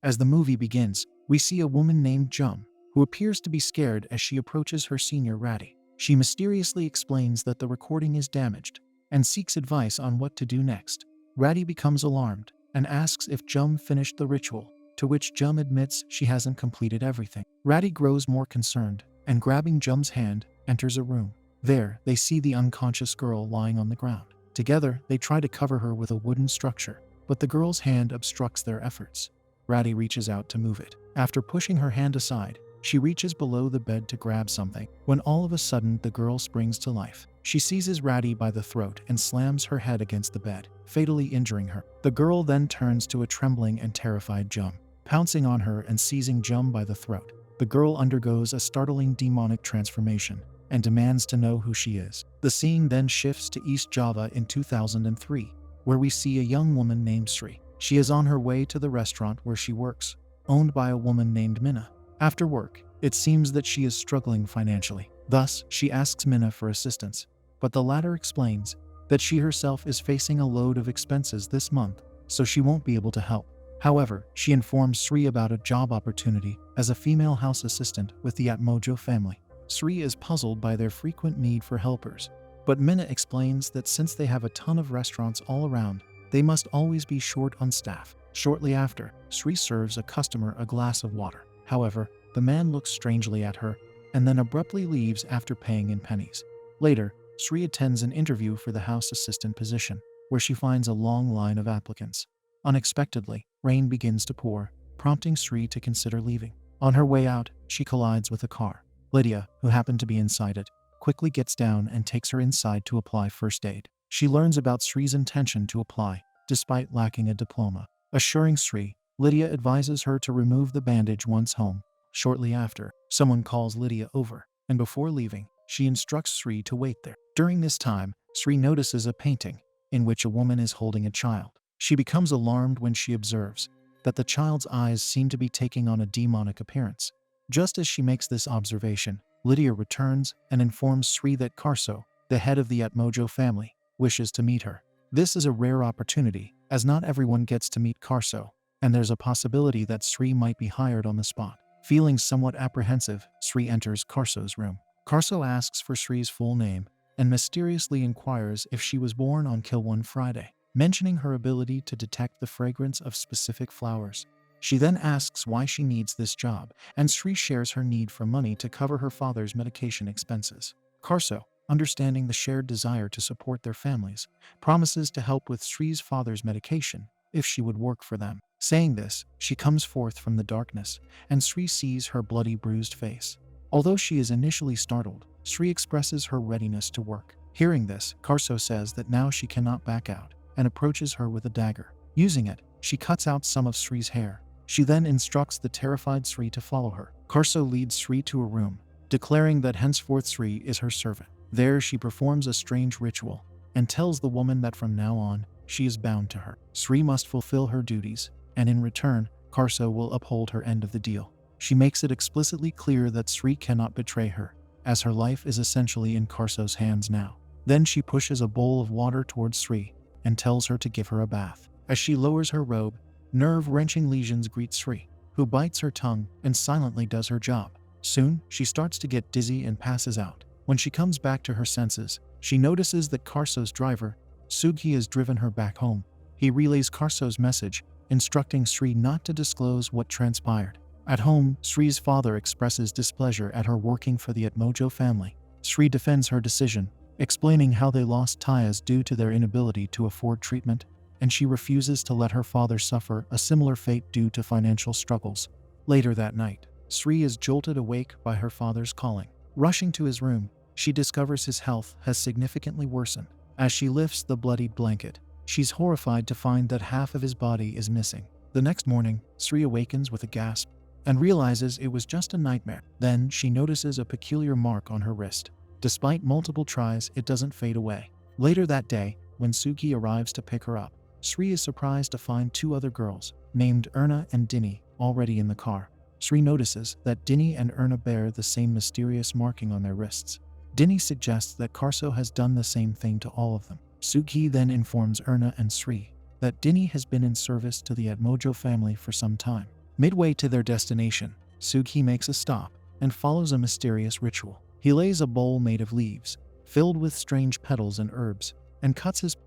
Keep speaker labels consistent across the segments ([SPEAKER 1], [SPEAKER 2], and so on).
[SPEAKER 1] As the movie begins, we see a woman named Jum, who appears to be scared as she approaches her senior Ratty. She mysteriously explains that the recording is damaged and seeks advice on what to do next. Ratty becomes alarmed and asks if Jum finished the ritual, to which Jum admits she hasn't completed everything. Ratty grows more concerned and, grabbing Jum's hand, enters a room. There, they see the unconscious girl lying on the ground. Together, they try to cover her with a wooden structure, but the girl's hand obstructs their efforts. Ratty reaches out to move it. After pushing her hand aside, she reaches below the bed to grab something, when all of a sudden the girl springs to life. She seizes Ratty by the throat and slams her head against the bed, fatally injuring her. The girl then turns to a trembling and terrified Jum, pouncing on her and seizing Jum by the throat. The girl undergoes a startling demonic transformation and demands to know who she is. The scene then shifts to East Java in 2003, where we see a young woman named Sri. She is on her way to the restaurant where she works, owned by a woman named Minna. After work, it seems that she is struggling financially. Thus, she asks Minna for assistance, but the latter explains that she herself is facing a load of expenses this month, so she won't be able to help. However, she informs Sri about a job opportunity as a female house assistant with the Unc0nsci0us family. Sri is puzzled by their frequent need for helpers, but Minna explains that since they have a ton of restaurants all around, they must always be short on staff. Shortly after, Sri serves a customer a glass of water. However, the man looks strangely at her and then abruptly leaves after paying in pennies. Later, Sri attends an interview for the house assistant position, where she finds a long line of applicants. Unexpectedly, rain begins to pour, prompting Sri to consider leaving. On her way out, she collides with a car. Lydia, who happened to be inside it, quickly gets down and takes her inside to apply first aid. She learns about Sri's intention to apply, despite lacking a diploma. Assuring Sri, Lydia advises her to remove the bandage once home. Shortly after, someone calls Lydia over, and before leaving, she instructs Sri to wait there. During this time, Sri notices a painting in which a woman is holding a child. She becomes alarmed when she observes that the child's eyes seem to be taking on a demonic appearance. Just as she makes this observation, Lydia returns and informs Sri that Karso, the head of the Unc0nsci0us family, wishes to meet her. This is a rare opportunity, as not everyone gets to meet Karso, and there's a possibility that Sri might be hired on the spot. Feeling somewhat apprehensive, Sri enters Karso's room. Karso asks for Sri's full name and mysteriously inquires if she was born on Kill One Friday, mentioning her ability to detect the fragrance of specific flowers. She then asks why she needs this job, and Sri shares her need for money to cover her father's medication expenses. Karso, understanding the shared desire to support their families, promises to help with Sri's father's medication if she would work for them. Saying this, she comes forth from the darkness, and Sri sees her bloody, bruised face. Although she is initially startled, Sri expresses her readiness to work. Hearing this, Karso says that now she cannot back out, and approaches her with a dagger. Using it, she cuts out some of Sri's hair. She then instructs the terrified Sri to follow her. Karso leads Sri to a room, declaring that henceforth Sri is her servant. There she performs a strange ritual, and tells the woman that from now on, she is bound to her. Sri must fulfill her duties, and in return, Karso will uphold her end of the deal. She makes it explicitly clear that Sri cannot betray her, as her life is essentially in Karso's hands now. Then she pushes a bowl of water towards Sri, and tells her to give her a bath. As she lowers her robe, nerve-wrenching lesions greet Sri, who bites her tongue and silently does her job. Soon, she starts to get dizzy and passes out. When she comes back to her senses, she notices that Karso's driver, Sughi, has driven her back home. He relays Karso's message, instructing Sri not to disclose what transpired. At home, Sri's father expresses displeasure at her working for the Unc0nsci0us family. Sri defends her decision, explaining how they lost ties due to their inability to afford treatment, and she refuses to let her father suffer a similar fate due to financial struggles. Later that night, Sri is jolted awake by her father's calling. Rushing to his room, she discovers his health has significantly worsened. As she lifts the bloodied blanket, she's horrified to find that half of his body is missing. The next morning, Sri awakens with a gasp and realizes it was just a nightmare. Then she notices a peculiar mark on her wrist. Despite multiple tries, it doesn't fade away. Later that day, when Sughi arrives to pick her up, Sri is surprised to find two other girls, named Erna and Dini, already in the car. Sri notices that Dini and Erna bear the same mysterious marking on their wrists. Dini suggests that Karso has done the same thing to all of them. Sughi then informs Erna and Sri that Dini has been in service to the Unc0nsci0us family for some time. Midway to their destination, Sugi makes a stop and follows a mysterious ritual. He lays a bowl made of leaves, filled with strange petals and herbs, and cuts his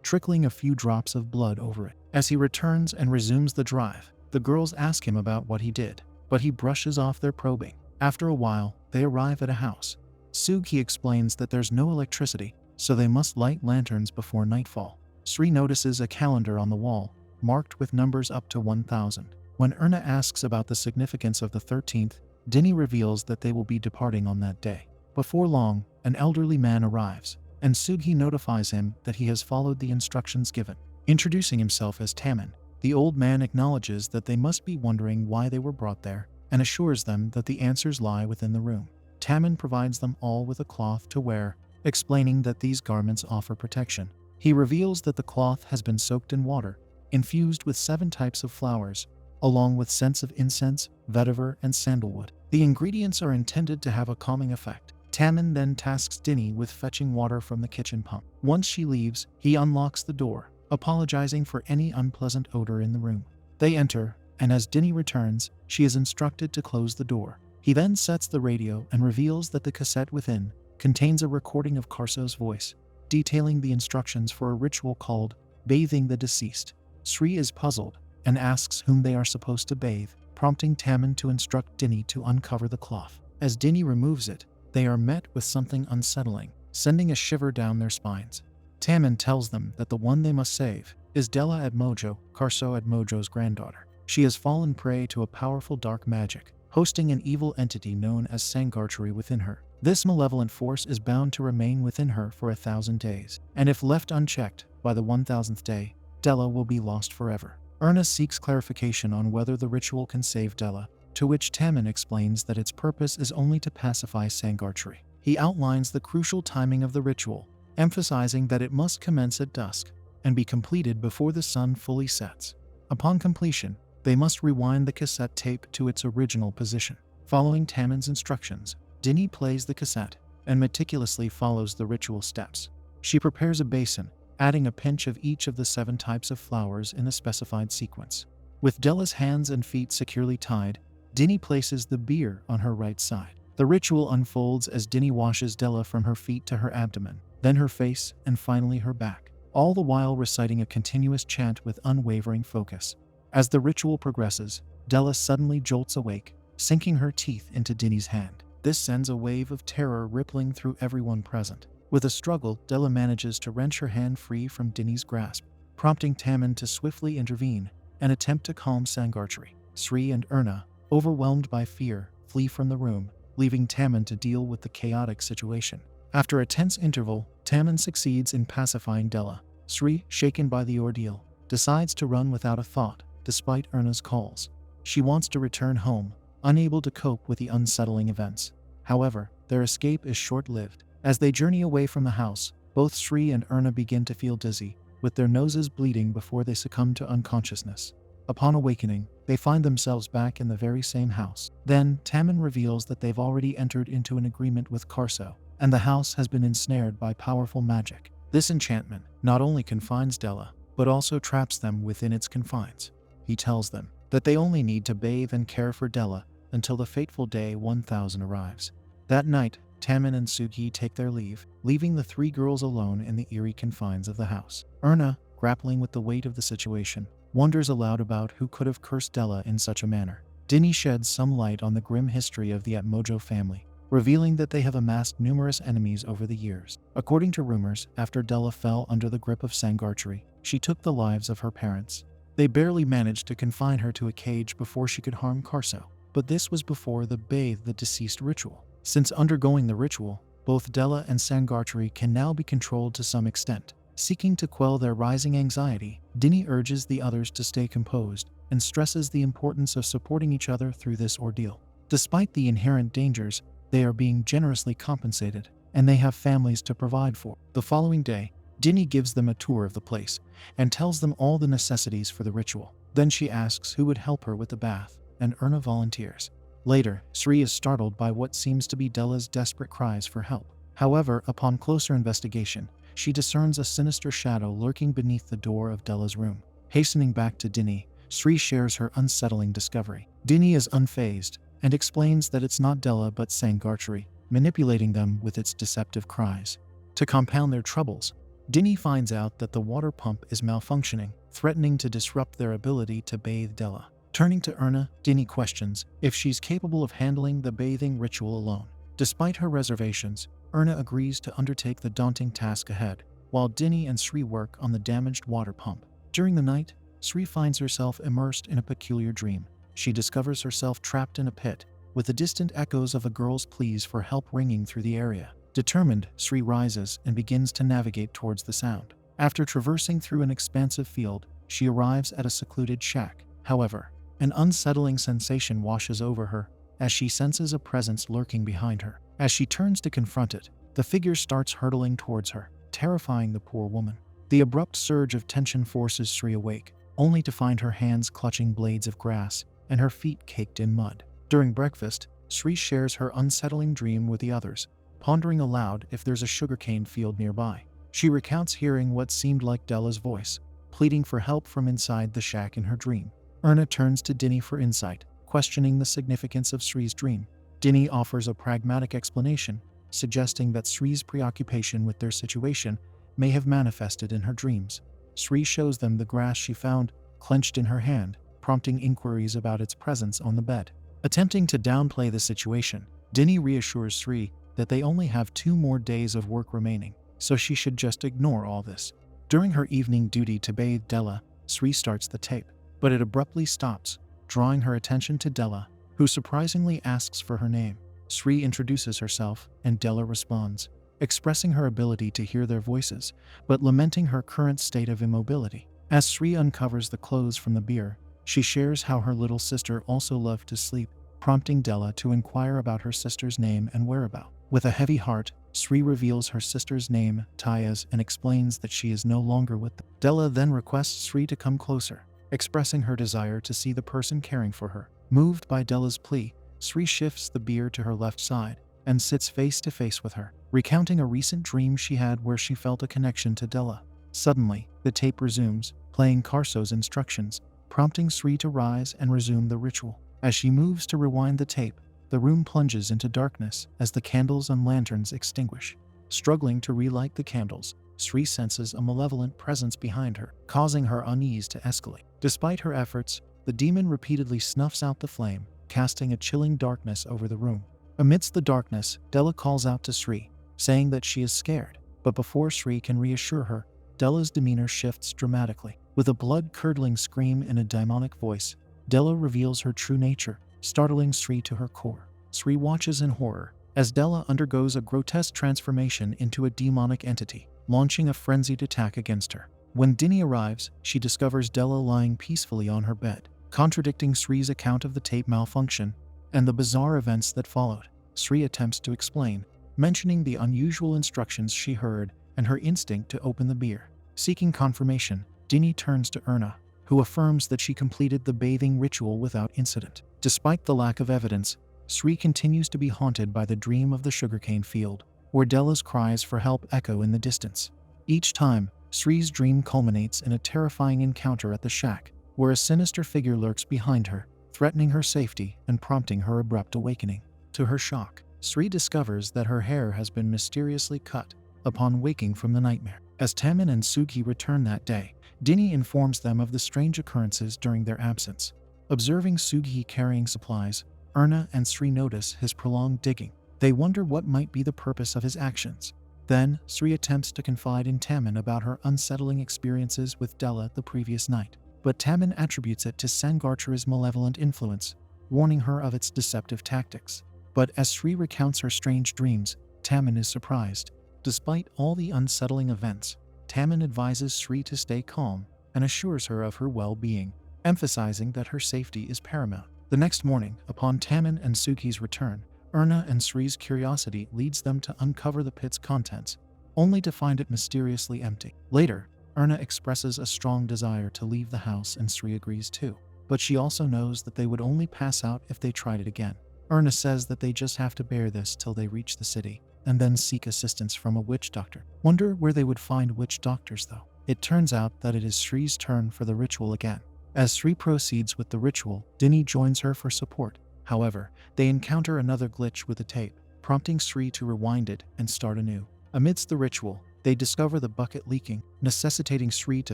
[SPEAKER 1] trickling a few drops of blood over it. As he returns and resumes the drive, the girls ask him about what he did, but he brushes off their probing. After a while, they arrive at a house. Sugi explains that there's no electricity, so they must light lanterns before nightfall. Sri notices a calendar on the wall, marked with numbers up to 1,000. When Erna asks about the significance of the 13th, Dinny reveals that they will be departing on that day. Before long, an elderly man arrives, and Sugi notifies him that he has followed the instructions given. Introducing himself as Taman, the old man acknowledges that they must be wondering why they were brought there, and assures them that the answers lie within the room. Taman provides them all with a cloth to wear, explaining that these garments offer protection. He reveals that the cloth has been soaked in water, infused with 7 types of flowers, along with scents of incense, vetiver, and sandalwood. The ingredients are intended to have a calming effect. Taman then tasks Dinny with fetching water from the kitchen pump. Once she leaves, he unlocks the door, apologizing for any unpleasant odor in the room. They enter, and as Dinny returns, she is instructed to close the door. He then sets the radio and reveals that the cassette within contains a recording of Karso's voice, detailing the instructions for a ritual called bathing the deceased. Sri is puzzled and asks whom they are supposed to bathe, prompting Taman to instruct Dinny to uncover the cloth. As Dinny removes it, they are met with something unsettling, sending a shiver down their spines. Taman tells them that the one they must save is Dela at Mojo, Karso at Mojo's granddaughter. She has fallen prey to a powerful dark magic, hosting an evil entity known as Sangarchari within her. This malevolent force is bound to remain within her for 1,000 days, and if left unchecked, by the 1,000th day, Dela will be lost forever. Erna seeks clarification on whether the ritual can save Dela, to which Taman explains that its purpose is only to pacify Sangarchari. He outlines the crucial timing of the ritual, emphasizing that it must commence at dusk and be completed before the sun fully sets. Upon completion, they must rewind the cassette tape to its original position. Following Taman's instructions, Dinny plays the cassette and meticulously follows the ritual steps. She prepares a basin, adding a pinch of each of the 7 types of flowers in a specified sequence. With Dela's hands and feet securely tied, Dinny places the beer on her right side. The ritual unfolds as Dinny washes Dela from her feet to her abdomen, then her face, and finally her back, all the while reciting a continuous chant with unwavering focus. As the ritual progresses, Dela suddenly jolts awake, sinking her teeth into Dinny's hand. This sends a wave of terror rippling through everyone present. With a struggle, Dela manages to wrench her hand free from Dinny's grasp, prompting Taman to swiftly intervene and attempt to calm Sangarchari. Sri and Erna, overwhelmed by fear, flee from the room, leaving Taman to deal with the chaotic situation. After a tense interval, Taman succeeds in pacifying Dela. Sri, shaken by the ordeal, decides to run without a thought, despite Erna's calls. She wants to return home, unable to cope with the unsettling events. However, their escape is short-lived. As they journey away from the house, both Sri and Erna begin to feel dizzy, with their noses bleeding before they succumb to unconsciousness. Upon awakening, they find themselves back in the very same house. Then, Taman reveals that they've already entered into an agreement with Karso, and the house has been ensnared by powerful magic. This enchantment not only confines Dela, but also traps them within its confines. He tells them that they only need to bathe and care for Dela until the fateful day 1000 arrives. That night, Taman and Sugi take their leave, leaving the 3 girls alone in the eerie confines of the house. Erna, grappling with the weight of the situation, wonders aloud about who could have cursed Dela in such a manner. Dinny sheds some light on the grim history of the Atmojo family, revealing that they have amassed numerous enemies over the years. According to rumors, after Dela fell under the grip of Sangarchari, she took the lives of her parents. They barely managed to confine her to a cage before she could harm Karso, but this was before the bathe the deceased ritual. Since undergoing the ritual, both Dela and Sangarchari can now be controlled to some extent. Seeking to quell their rising anxiety, Dinny urges the others to stay composed and stresses the importance of supporting each other through this ordeal. Despite the inherent dangers, they are being generously compensated, and they have families to provide for. The following day, Dinny gives them a tour of the place and tells them all the necessities for the ritual. Then she asks who would help her with the bath, and Erna volunteers. Later, Sri is startled by what seems to be Dela's desperate cries for help. However, upon closer investigation, she discerns a sinister shadow lurking beneath the door of Dela's room. Hastening back to Dinny, Sri shares her unsettling discovery. Dini is unfazed and explains that it's not Dela but Sangarchari, manipulating them with its deceptive cries. To compound their troubles, Dini finds out that the water pump is malfunctioning, threatening to disrupt their ability to bathe Dela. Turning to Erna, Dini questions if she's capable of handling the bathing ritual alone. Despite her reservations, Erna agrees to undertake the daunting task ahead, while Dini and Sri work on the damaged water pump. During the night, Sri finds herself immersed in a peculiar dream. She discovers herself trapped in a pit, with the distant echoes of a girl's pleas for help ringing through the area. Determined, Sri rises and begins to navigate towards the sound. After traversing through an expansive field, she arrives at a secluded shack. However, an unsettling sensation washes over her as she senses a presence lurking behind her. As she turns to confront it, the figure starts hurtling towards her, terrifying the poor woman. The abrupt surge of tension forces Sri awake, only to find her hands clutching blades of grass and her feet caked in mud. During breakfast, Sri shares her unsettling dream with the others, pondering aloud if there's a sugarcane field nearby. She recounts hearing what seemed like Dela's voice, pleading for help from inside the shack in her dream. Erna turns to Dini for insight, questioning the significance of Sri's dream. Dini offers a pragmatic explanation, suggesting that Sri's preoccupation with their situation may have manifested in her dreams. Sri shows them the grass she found, clenched in her hand, prompting inquiries about its presence on the bed. Attempting to downplay the situation, Dini reassures Sri that they only have 2 more days of work remaining, so she should just ignore all this. During her evening duty to bathe Dela, Sri starts the tape, but it abruptly stops, drawing her attention to Dela, who surprisingly asks for her name. Sri introduces herself, and Dela responds, expressing her ability to hear their voices, but lamenting her current state of immobility. As Sri uncovers the clothes from the bier, she shares how her little sister also loved to sleep, prompting Dela to inquire about her sister's name and whereabouts. With a heavy heart, Sri reveals her sister's name, Tyas, and explains that she is no longer with them. Dela then requests Sri to come closer, expressing her desire to see the person caring for her. Moved by Dela's plea, Sri shifts the bier to her left side and sits face to face with her, recounting a recent dream she had where she felt a connection to Dela. Suddenly, the tape resumes, playing Karso's instructions, prompting Sri to rise and resume the ritual. As she moves to rewind the tape, the room plunges into darkness as the candles and lanterns extinguish. Struggling to relight the candles, Sri senses a malevolent presence behind her, causing her unease to escalate. Despite her efforts, the demon repeatedly snuffs out the flame, casting a chilling darkness over the room. Amidst the darkness, Dela calls out to Sri, saying that she is scared, but before Sri can reassure her, Dela's demeanor shifts dramatically. With a blood-curdling scream in a demonic voice, Dela reveals her true nature, startling Sri to her core. Sri watches in horror as Dela undergoes a grotesque transformation into a demonic entity, launching a frenzied attack against her. When Dini arrives, she discovers Dela lying peacefully on her bed, contradicting Sri's account of the tape malfunction and the bizarre events that followed. Sri attempts to explain, mentioning the unusual instructions she heard and her instinct to open the bier. Seeking confirmation, Dini turns to Erna, who affirms that she completed the bathing ritual without incident. Despite the lack of evidence, Sri continues to be haunted by the dream of the sugarcane field, where Dela's cries for help echo in the distance. Each time, Sri's dream culminates in a terrifying encounter at the shack, where a sinister figure lurks behind her, threatening her safety and prompting her abrupt awakening. To her shock, Sri discovers that her hair has been mysteriously cut upon waking from the nightmare. As Tamin and Suki return that day, Dini informs them of the strange occurrences during their absence. Observing Sugi carrying supplies, Erna and Sri notice his prolonged digging. They wonder what might be the purpose of his actions. Then, Sri attempts to confide in Tamin about her unsettling experiences with Dela the previous night. But Tamin attributes it to Sangarchari's malevolent influence, warning her of its deceptive tactics. But as Sri recounts her strange dreams, Tamin is surprised. Despite all the unsettling events, Tamin advises Sri to stay calm and assures her of her well-being, emphasizing that her safety is paramount. The next morning, upon Tamin and Suki's return, Erna and Sri's curiosity leads them to uncover the pit's contents, only to find it mysteriously empty. Later, Erna expresses a strong desire to leave the house and Sri agrees too, but she also knows that they would only pass out if they tried it again. Erna says that they just have to bear this till they reach the city, and then seek assistance from a witch doctor. Wonder where they would find witch doctors though. It turns out that it is Sri's turn for the ritual again. As Sri proceeds with the ritual, Dini joins her for support. However, they encounter another glitch with the tape, prompting Sri to rewind it and start anew. Amidst the ritual, they discover the bucket leaking, necessitating Sri to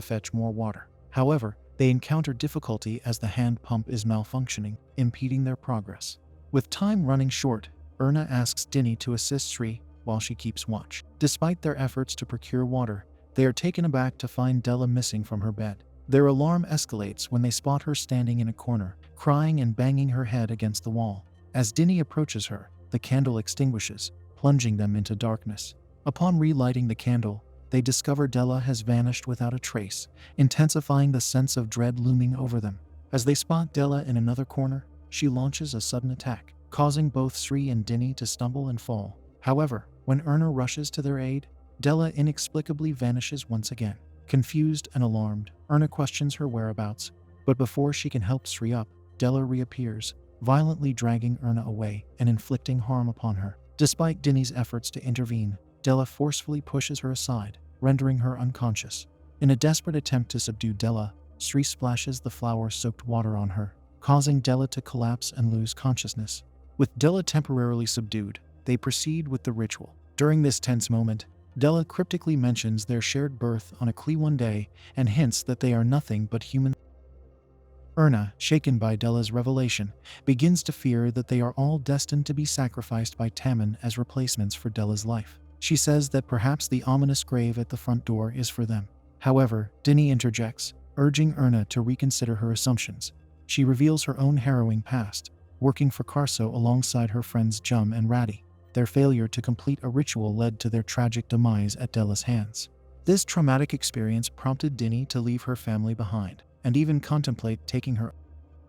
[SPEAKER 1] fetch more water. However, they encounter difficulty as the hand pump is malfunctioning, impeding their progress. With time running short, Erna asks Dini to assist Sri while she keeps watch. Despite their efforts to procure water, they are taken aback to find Dela missing from her bed. Their alarm escalates when they spot her standing in a corner, crying and banging her head against the wall. As Dini approaches her, the candle extinguishes, plunging them into darkness. Upon relighting the candle, they discover Dela has vanished without a trace, intensifying the sense of dread looming over them. As they spot Dela in another corner, she launches a sudden attack, causing both Sri and Dini to stumble and fall. However, when Erna rushes to their aid, Dela inexplicably vanishes once again. Confused and alarmed, Erna questions her whereabouts, but before she can help Sri up, Dela reappears, violently dragging Erna away and inflicting harm upon her. Despite Dini's efforts to intervene, Dela forcefully pushes her aside, rendering her unconscious. In a desperate attempt to subdue Dela, Sri splashes the flour-soaked water on her, causing Dela to collapse and lose consciousness. With Dela temporarily subdued, they proceed with the ritual. During this tense moment, Dela cryptically mentions their shared birth on a plea one day and hints that they are nothing but human. Erna, shaken by Dela's revelation, begins to fear that they are all destined to be sacrificed by Tammin as replacements for Dela's life. She says that perhaps the ominous grave at the front door is for them. However, Dini interjects, urging Erna to reconsider her assumptions. She reveals her own harrowing past, working for Karso alongside her friends Jum and Ratty. Their failure to complete a ritual led to their tragic demise at Dela's hands. This traumatic experience prompted Dini to leave her family behind, and even contemplate taking her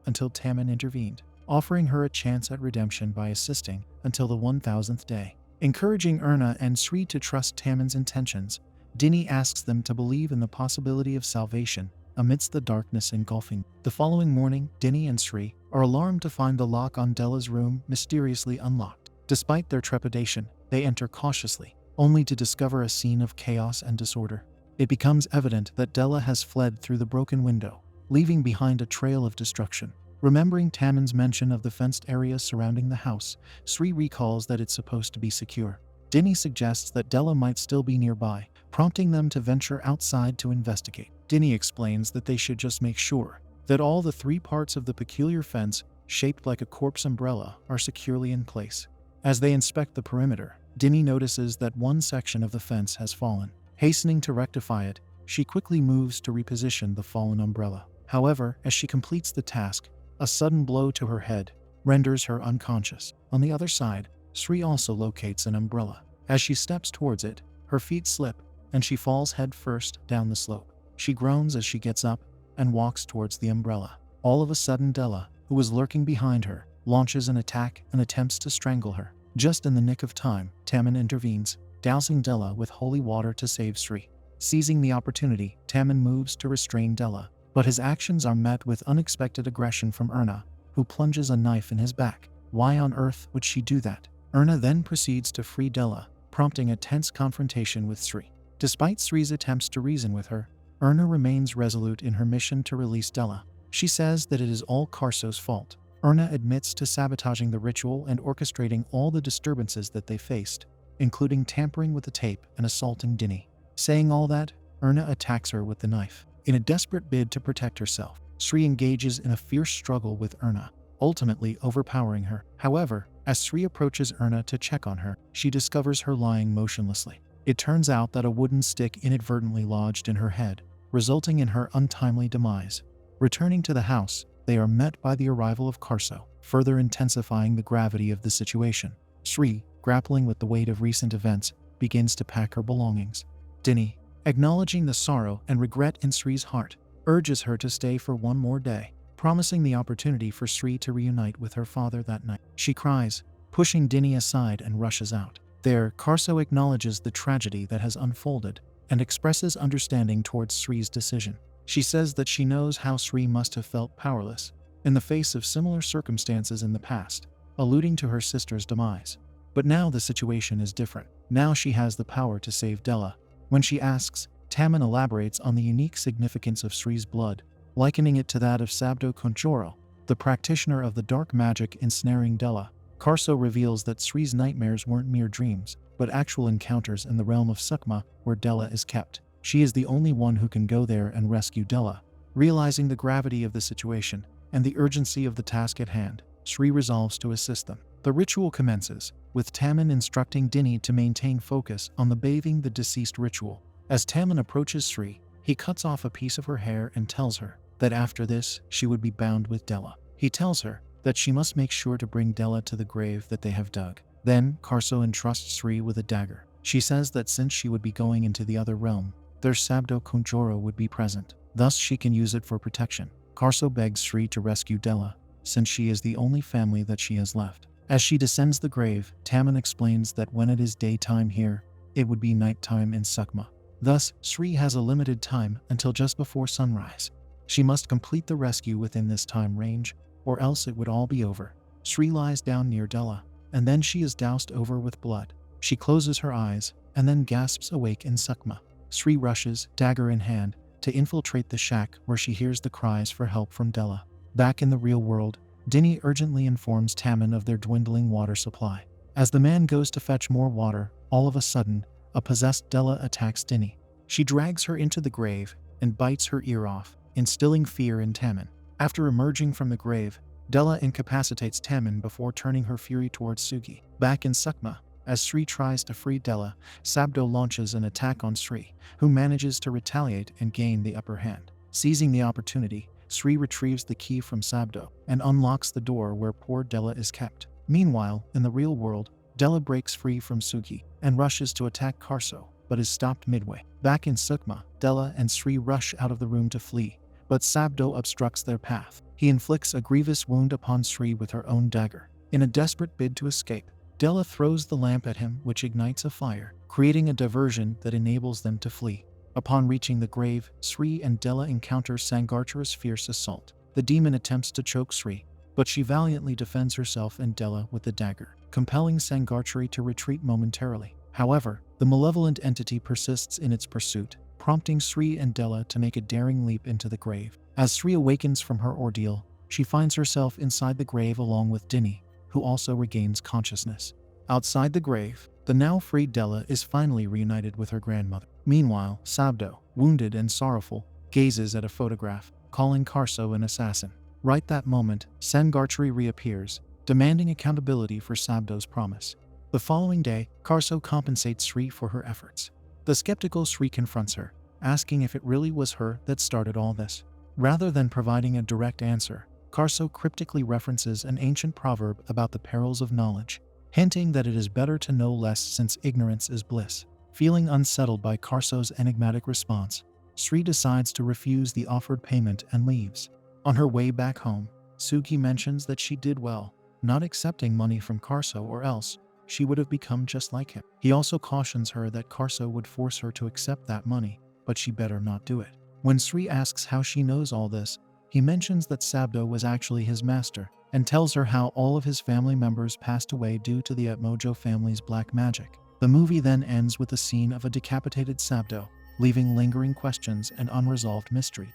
[SPEAKER 1] until Tammin intervened, offering her a chance at redemption by assisting until the 1000th day. Encouraging Erna and Sri to trust Tammin's intentions, Dini asks them to believe in the possibility of salvation amidst the darkness engulfing. The following morning, Dini and Sri are alarmed to find the lock on Dela's room mysteriously unlocked. Despite their trepidation, they enter cautiously, only to discover a scene of chaos and disorder. It becomes evident that Dela has fled through the broken window, leaving behind a trail of destruction. Remembering Tammin's mention of the fenced area surrounding the house, Sri recalls that it's supposed to be secure. Dini suggests that Dela might still be nearby, prompting them to venture outside to investigate. Dini explains that they should just make sure that all the three parts of the peculiar fence, shaped like a corpse umbrella, are securely in place. As they inspect the perimeter, Dini notices that one section of the fence has fallen. Hastening to rectify it, she quickly moves to reposition the fallen umbrella. However, as she completes the task, a sudden blow to her head renders her unconscious. On the other side, Sri also locates an umbrella. As she steps towards it, her feet slip, and she falls head first down the slope. She groans as she gets up and walks towards the umbrella. All of a sudden, Dela, who was lurking behind her, launches an attack and attempts to strangle her. Just in the nick of time, Tammin intervenes, dousing Dela with holy water to save Sri. Seizing the opportunity, Tammin moves to restrain Dela, but his actions are met with unexpected aggression from Erna, who plunges a knife in his back. Why on earth would she do that? Erna then proceeds to free Dela, prompting a tense confrontation with Sri. Despite Sri's attempts to reason with her, Erna remains resolute in her mission to release Dela. She says that it is all Karso's fault. Erna admits to sabotaging the ritual and orchestrating all the disturbances that they faced, including tampering with the tape and assaulting Dini. Saying all that, Erna attacks her with the knife. In a desperate bid to protect herself, Sri engages in a fierce struggle with Erna, ultimately overpowering her. However, as Sri approaches Erna to check on her, she discovers her lying motionlessly. It turns out that a wooden stick inadvertently lodged in her head, resulting in her untimely demise. Returning to the house, they are met by the arrival of Karso, further intensifying the gravity of the situation. Sri, grappling with the weight of recent events, begins to pack her belongings. Dini, acknowledging the sorrow and regret in Sri's heart, urges her to stay for one more day, promising the opportunity for Sri to reunite with her father that night. She cries, pushing Dini aside and rushes out. There, Karso acknowledges the tragedy that has unfolded and expresses understanding towards Sri's decision. She says that she knows how Sri must have felt powerless in the face of similar circumstances in the past, alluding to her sister's demise. But now the situation is different. Now she has the power to save Dela. When she asks, Tammin elaborates on the unique significance of Sri's blood, likening it to that of Unc0nsci0us, the practitioner of the dark magic ensnaring Dela. Karso reveals that Sri's nightmares weren't mere dreams, but actual encounters in the realm of Sukma, where Dela is kept. She is the only one who can go there and rescue Dela. Realizing the gravity of the situation and the urgency of the task at hand, Sri resolves to assist them. The ritual commences, with Taman instructing Dini to maintain focus on the bathing the deceased ritual. As Taman approaches Sri, he cuts off a piece of her hair and tells her that after this, she would be bound with Dela. He tells her that she must make sure to bring Dela to the grave that they have dug. Then, Karso entrusts Sri with a dagger. She says that since she would be going into the other realm, their Unc0nsci0us would be present. Thus, she can use it for protection. Karso begs Sri to rescue Dela, since she is the only family that she has left. As she descends the grave, Taman explains that when it is daytime here, it would be nighttime in Sukma. Thus, Sri has a limited time until just before sunrise. She must complete the rescue within this time range, or else it would all be over. Sri lies down near Dela, and then she is doused over with blood. She closes her eyes, and then gasps awake in Sukma. Sri rushes, dagger in hand, to infiltrate the shack where she hears the cries for help from Dela. Back in the real world, Dini urgently informs Taman of their dwindling water supply. As the man goes to fetch more water, all of a sudden, a possessed Dela attacks Dini. She drags her into the grave and bites her ear off, instilling fear in Taman. After emerging from the grave, Dela incapacitates Taman before turning her fury towards Sugi. Back in Sukma, as Sri tries to free Dela, Sabdo launches an attack on Sri, who manages to retaliate and gain the upper hand. Seizing the opportunity, Sri retrieves the key from Sabdo and unlocks the door where poor Dela is kept. Meanwhile, in the real world, Dela breaks free from Sugi and rushes to attack Karso, but is stopped midway. Back in Sukma, Dela and Sri rush out of the room to flee, but Sabdo obstructs their path. He inflicts a grievous wound upon Sri with her own dagger. In a desperate bid to escape, Dela throws the lamp at him, which ignites a fire, creating a diversion that enables them to flee. Upon reaching the grave, Sri and Dela encounter Unc0nsci0us' fierce assault. The demon attempts to choke Sri, but she valiantly defends herself and Dela with the dagger, compelling Unc0nsci0us to retreat momentarily. However, the malevolent entity persists in its pursuit, prompting Sri and Dela to make a daring leap into the grave. As Sri awakens from her ordeal, she finds herself inside the grave along with Dini, who also regains consciousness. Outside the grave, the now freed Dela is finally reunited with her grandmother. Meanwhile, Sabdo, wounded and sorrowful, gazes at a photograph, calling Karso an assassin. Right that moment, Unc0nsci0us reappears, demanding accountability for Sabdo's promise. The following day, Karso compensates Sri for her efforts. The skeptical Sri confronts her, asking if it really was her that started all this. Rather than providing a direct answer, Karso cryptically references an ancient proverb about the perils of knowledge, hinting that it is better to know less since ignorance is bliss. Feeling unsettled by Karso's enigmatic response, Sri decides to refuse the offered payment and leaves. On her way back home, Sugi mentions that she did well, not accepting money from Karso, or else she would have become just like him. He also cautions her that Karso would force her to accept that money, but she better not do it. When Sri asks how she knows all this, he mentions that Sabdo was actually his master, and tells her how all of his family members passed away due to the Atmojo family's black magic. The movie then ends with a scene of a decapitated Sabdo, leaving lingering questions and unresolved mystery.